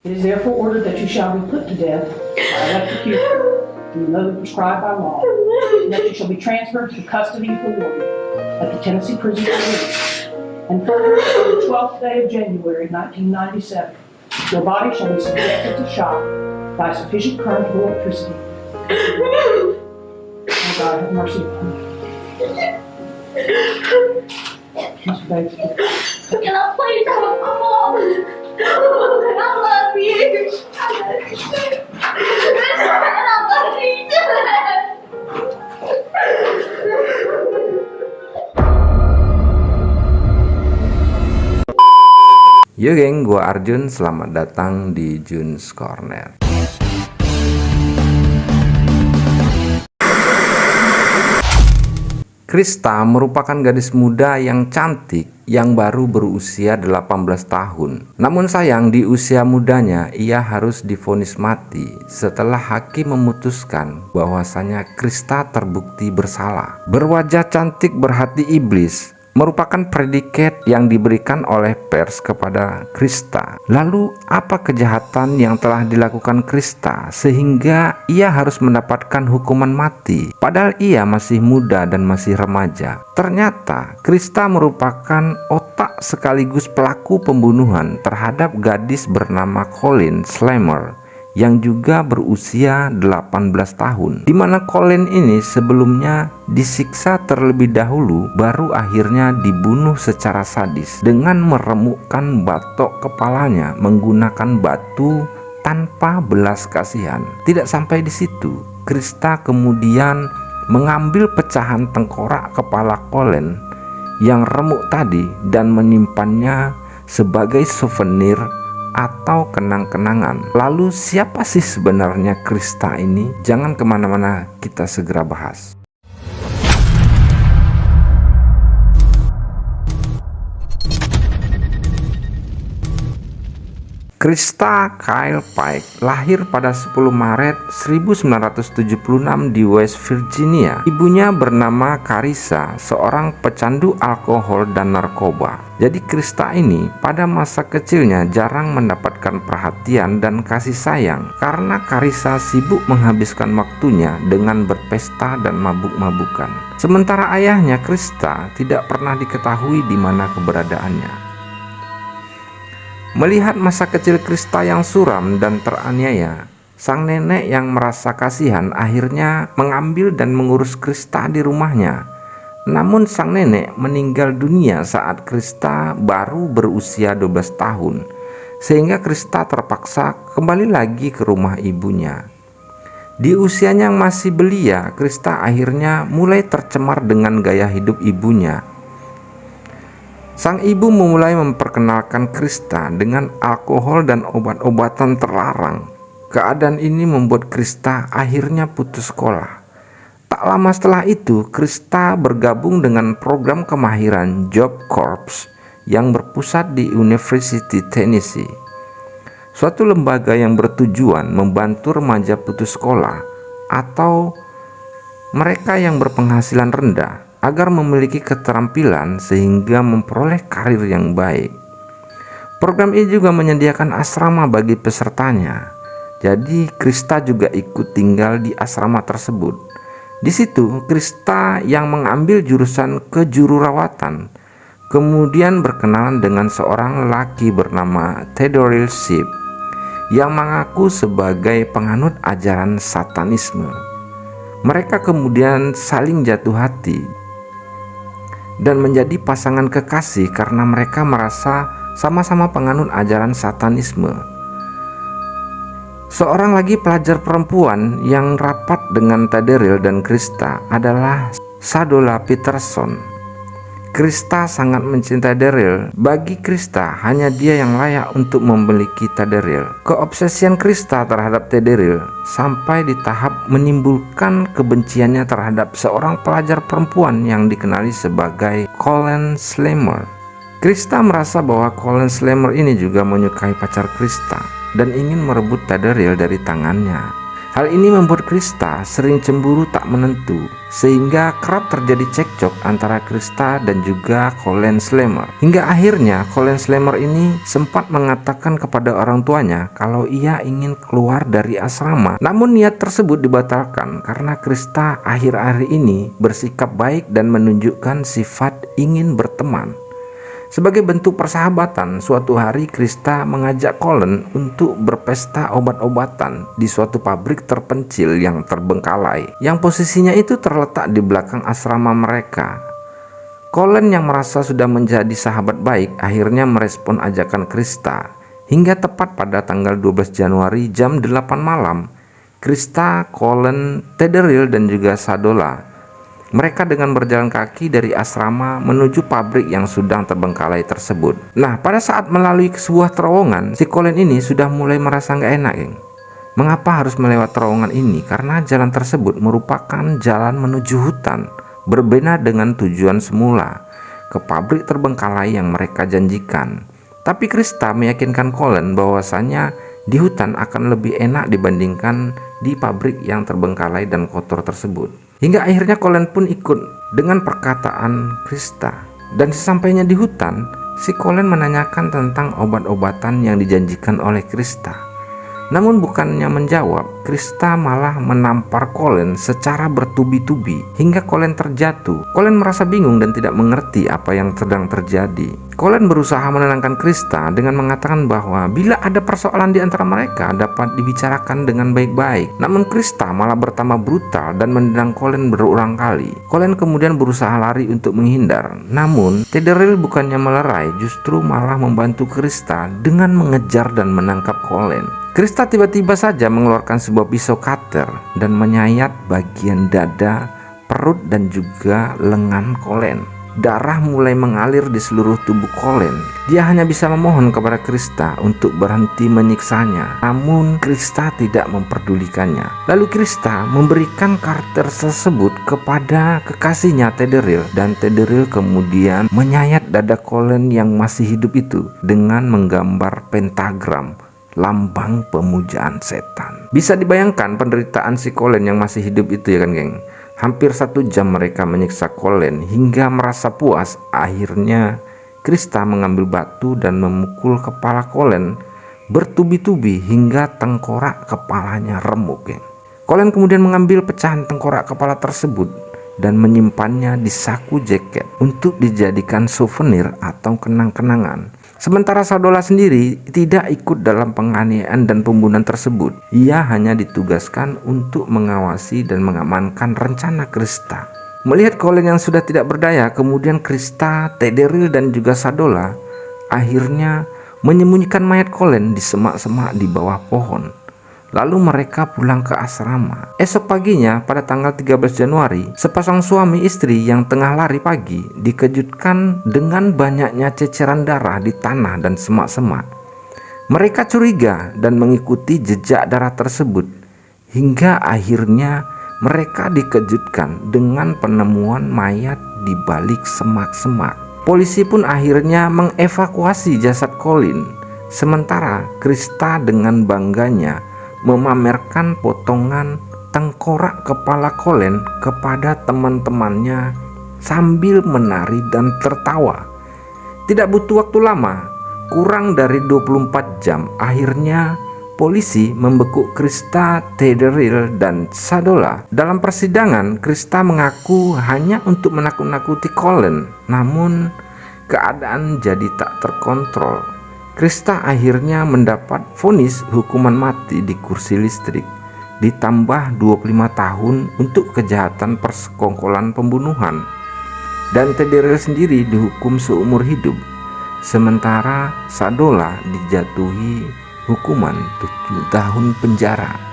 It is therefore ordered that you shall be put to death by electrocution in the mode prescribed by law, and that you shall be transferred to the custody of the warden at the Tennessee Prison for Release. And further, on the 12th day of January 1997, your body shall be subjected to shock by sufficient current of electricity. May God have mercy upon you. Mr. Bates. Can I please have a mom? I love you. I love you. And I love you Yo geng, gua Arjun, selamat datang di Jun's Corner. Krista merupakan gadis muda yang cantik yang baru berusia 18 tahun. Namun sayang, di usia mudanya ia harus divonis mati setelah hakim memutuskan bahwasanya Krista terbukti bersalah. Berwajah cantik berhati iblis merupakan predikat yang diberikan oleh pers kepada Krista. Lalu apa kejahatan yang telah dilakukan Krista sehingga ia harus mendapatkan hukuman mati padahal ia masih muda dan masih remaja? Ternyata Krista merupakan otak sekaligus pelaku pembunuhan terhadap gadis bernama Colin Slammer yang juga berusia 18 tahun, di mana Colin ini sebelumnya disiksa terlebih dahulu baru akhirnya dibunuh secara sadis dengan meremukkan batok kepalanya menggunakan batu tanpa belas kasihan. Tidak sampai di situ, Krista kemudian mengambil pecahan tengkorak kepala Colin yang remuk tadi dan menyimpannya sebagai souvenir atau kenang-kenangan. Lalu siapa sih sebenarnya Krista ini? Jangan kemana-mana, kita segera bahas. Krista Kyle Pike lahir pada 10 Maret 1976 di West Virginia. Ibunya bernama Carissa, seorang pecandu alkohol dan narkoba. Jadi Krista ini pada masa kecilnya jarang mendapatkan perhatian dan kasih sayang karena Carissa sibuk menghabiskan waktunya dengan berpesta dan mabuk-mabukan. Sementara ayahnya Krista tidak pernah diketahui di mana keberadaannya. Melihat masa kecil Krista yang suram dan teraniaya, sang nenek yang merasa kasihan akhirnya mengambil dan mengurus Krista di rumahnya. Namun sang nenek meninggal dunia saat Krista baru berusia 12 tahun, sehingga Krista terpaksa kembali lagi ke rumah ibunya. Di usianya yang masih belia, Krista akhirnya mulai tercemar dengan gaya hidup ibunya. Sang ibu memulai memperkenalkan Krista dengan alkohol dan obat-obatan terlarang. Keadaan ini membuat Krista akhirnya putus sekolah. Tak lama setelah itu, Krista bergabung dengan program kemahiran Job Corps yang berpusat di University Tennessee, suatu lembaga yang bertujuan membantu remaja putus sekolah atau mereka yang berpenghasilan rendah agar memiliki keterampilan sehingga memperoleh karir yang baik. Program ini juga menyediakan asrama bagi pesertanya. Jadi Krista juga ikut tinggal di asrama tersebut. Di situ Krista yang mengambil jurusan kejururawatan kemudian berkenalan dengan seorang lelaki bernama Theodore Shipp yang mengaku sebagai penganut ajaran satanisme. Mereka kemudian saling jatuh hati dan menjadi pasangan kekasih karena mereka merasa sama-sama penganut ajaran satanisme. Seorang lagi pelajar perempuan yang rapat dengan Theodore dan Krista adalah Sadola Peterson. Krista sangat mencintai Theodore. Bagi Krista, hanya dia yang layak untuk memiliki Theodore. Keobsesian Krista terhadap Theodore sampai di tahap menimbulkan kebenciannya terhadap seorang pelajar perempuan yang dikenali sebagai Colin Slammer. Krista merasa bahwa Colin Slammer ini juga menyukai pacar Krista dan ingin merebut Theodore dari tangannya. Hal ini membuat Krista sering cemburu tak menentu, sehingga kerap terjadi cekcok antara Krista dan juga Colin Slammer. Hingga akhirnya Colin Slammer ini sempat mengatakan kepada orang tuanya kalau ia ingin keluar dari asrama. Namun niat tersebut dibatalkan karena Krista akhir-akhir ini bersikap baik dan menunjukkan sifat ingin berteman. Sebagai bentuk persahabatan, suatu hari Krista mengajak Colin untuk berpesta obat-obatan di suatu pabrik terpencil yang terbengkalai, yang posisinya itu terletak di belakang asrama mereka. Colin yang merasa sudah menjadi sahabat baik akhirnya merespon ajakan Krista. Hingga tepat pada tanggal 12 Januari jam 8 malam, Krista, Colin, Tederil dan juga Sadola, mereka dengan berjalan kaki dari asrama menuju pabrik yang sedang terbengkalai tersebut. Nah, pada saat melalui sebuah terowongan, si Colin ini sudah mulai merasa nggak enak, geng. Mengapa harus melewati terowongan ini? Karena jalan tersebut merupakan jalan menuju hutan, berbeda dengan tujuan semula, ke pabrik terbengkalai yang mereka janjikan. Tapi Krista meyakinkan Colin bahwasanya di hutan akan lebih enak dibandingkan di pabrik yang terbengkalai dan kotor tersebut. Hingga akhirnya Colin pun ikut dengan perkataan Krista. Dan sesampainya di hutan, si Colin menanyakan tentang obat-obatan yang dijanjikan oleh Krista. Namun bukannya menjawab, Krista malah menampar Colin secara bertubi-tubi hingga Colin terjatuh. Colin merasa bingung dan tidak mengerti apa yang sedang terjadi. Colin berusaha menenangkan Krista dengan mengatakan bahwa bila ada persoalan di antara mereka dapat dibicarakan dengan baik-baik. Namun Krista malah bertambah brutal dan menendang Colin berulang kali. Colin kemudian berusaha lari untuk menghindar. Namun Tederil bukannya melerai, justru malah membantu Krista dengan mengejar dan menangkap Colin. Krista tiba-tiba saja mengeluarkan sebuah pisau cutter dan menyayat bagian dada, perut dan juga lengan Colin. Darah mulai mengalir di seluruh tubuh Colin. Dia hanya bisa memohon kepada Krista untuk berhenti menyiksanya. Namun Krista tidak memperdulikannya. Lalu Krista memberikan cutter tersebut kepada kekasihnya Tederil. Dan Tederil kemudian menyayat dada Colin yang masih hidup itu dengan menggambar pentagram, lambang pemujaan setan. Bisa dibayangkan penderitaan si Colin yang masih hidup itu, ya kan, geng? Hampir 1 jam mereka menyiksa Colin hingga merasa puas. Akhirnya Krista mengambil batu dan memukul kepala Colin bertubi-tubi hingga tengkorak kepalanya remuk, geng. Colin kemudian mengambil pecahan tengkorak kepala tersebut dan menyimpannya di saku jaket untuk dijadikan souvenir atau kenang-kenangan. Sementara Sadola sendiri tidak ikut dalam penganiayaan dan pembunuhan tersebut. Ia hanya ditugaskan untuk mengawasi dan mengamankan rencana Krista. Melihat Colin yang sudah tidak berdaya, kemudian Krista, Tederil dan juga Sadola akhirnya menyembunyikan mayat Colin di semak-semak di bawah pohon. Lalu mereka pulang ke asrama. Esok paginya pada tanggal 13 Januari, sepasang suami istri yang tengah lari pagi dikejutkan dengan banyaknya ceceran darah di tanah dan semak-semak. Mereka curiga dan mengikuti jejak darah tersebut hingga akhirnya mereka dikejutkan dengan penemuan mayat di balik semak-semak. Polisi pun akhirnya mengevakuasi jasad Colin. Sementara Krista dengan bangganya memamerkan potongan tengkorak kepala Colin kepada teman-temannya sambil menari dan tertawa. Tidak butuh waktu lama, kurang dari 24 jam, akhirnya polisi membekuk Krista, Tederil dan Sadola. Dalam persidangan, Krista mengaku hanya untuk menakut-nakuti Colin, namun keadaan jadi tak terkontrol. Krista akhirnya mendapat vonis hukuman mati di kursi listrik, ditambah 25 tahun untuk kejahatan persekongkolan pembunuhan. Dan Tederil sendiri dihukum seumur hidup, sementara Sadola dijatuhi hukuman 7 tahun penjara.